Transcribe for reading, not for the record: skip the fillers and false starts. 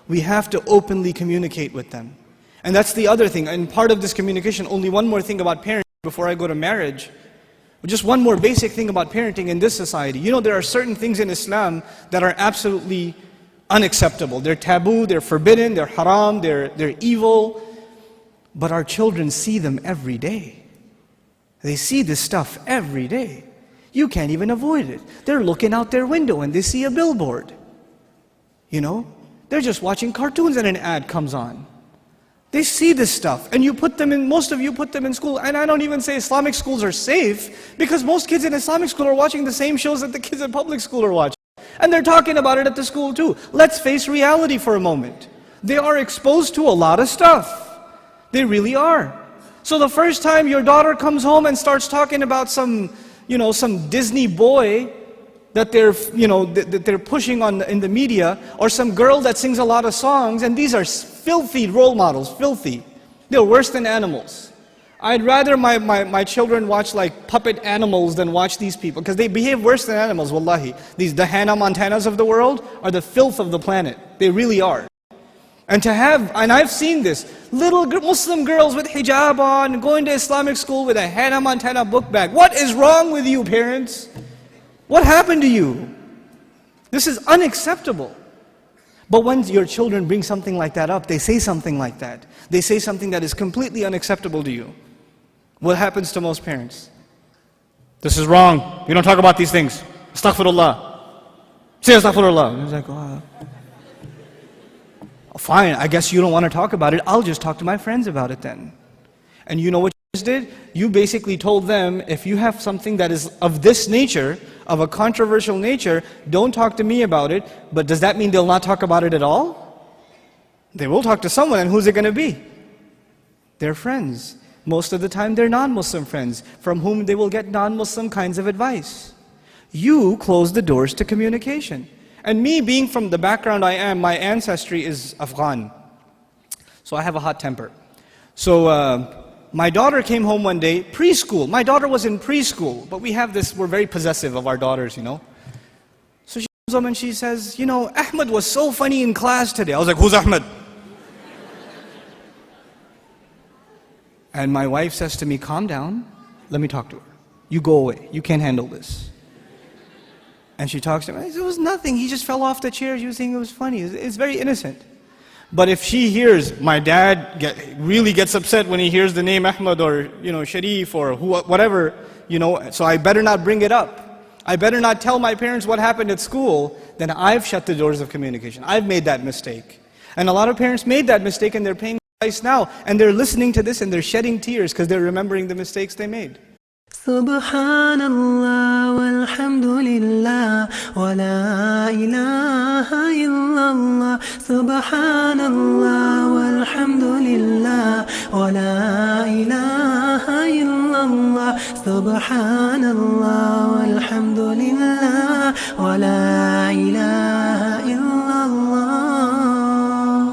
We have to openly communicate with them. And that's the other thing. And part of this communication, only one more thing about parenting before I go to marriage. Just one more basic thing about parenting in this society. You know, there are certain things in Islam that are absolutely unacceptable. They're taboo, they're forbidden, they're haram, they're evil. But our children see them every day. They see this stuff every day. You can't even avoid it. They're looking out their window and they see a billboard. You know? They're just watching cartoons and an ad comes on. They see this stuff, and you put them in, most of you put them in school, and I don't even say Islamic schools are safe, because most kids in Islamic school are watching the same shows that the kids in public school are watching. And they're talking about it at the school too. Let's face reality for a moment. They are exposed to a lot of stuff. They really are. So the first time your daughter comes home and starts talking about some Disney boy that they're pushing on in the media, or some girl that sings a lot of songs, and these are filthy role models, filthy. They're worse than animals. I'd rather my children watch like puppet animals than watch these people, because they behave worse than animals, wallahi. The Hannah Montanas of the world are the filth of the planet. They really are. And I've seen this, little Muslim girls with hijab on, going to Islamic school with a Hannah Montana book bag. What is wrong with you, parents? What happened to you? This is unacceptable. But when your children bring something like that up, they say something like that. They say something that is completely unacceptable to you. What happens to most parents? This is wrong. You don't talk about these things. Astaghfirullah. Say astaghfirullah. It's like, oh, fine, I guess you don't want to talk about it. I'll just talk to my friends about it then. And you know what you just did? You basically told them, if you have something that is of this nature, of a controversial nature, don't talk to me about it. But does that mean they'll not talk about it at all? They will talk to someone, and who's it going to be? Their friends. Most of the time they're non-Muslim friends, from whom they will get non-Muslim kinds of advice. You close the doors to communication. And me being from the background I am, my ancestry is Afghan. So I have a hot temper. So my daughter came home one day, preschool. My daughter was in preschool, but we're very possessive of our daughters, you know. So she comes home and she says, Ahmed was so funny in class today. I was like, who's Ahmed? And my wife says to me, calm down, let me talk to her. You go away, you can't handle this. And she talks to me, I said, it was nothing, he just fell off the chair, she was saying it was funny. It's very innocent. But if she hears, my dad really gets upset when he hears the name Ahmed or Sharif or whatever, so I better not bring it up. I better not tell my parents what happened at school. Then I've shut the doors of communication. I've made that mistake. And a lot of parents made that mistake, and they're paying the price now. And they're listening to this and they're shedding tears because they're remembering the mistakes they made. Subhanallah walhamdulillah wa la ilaha illallah. Subhanallah walhamdulillah wa la ilaha illallah. Subhanallah walhamdulillah wa la ilaha illallah.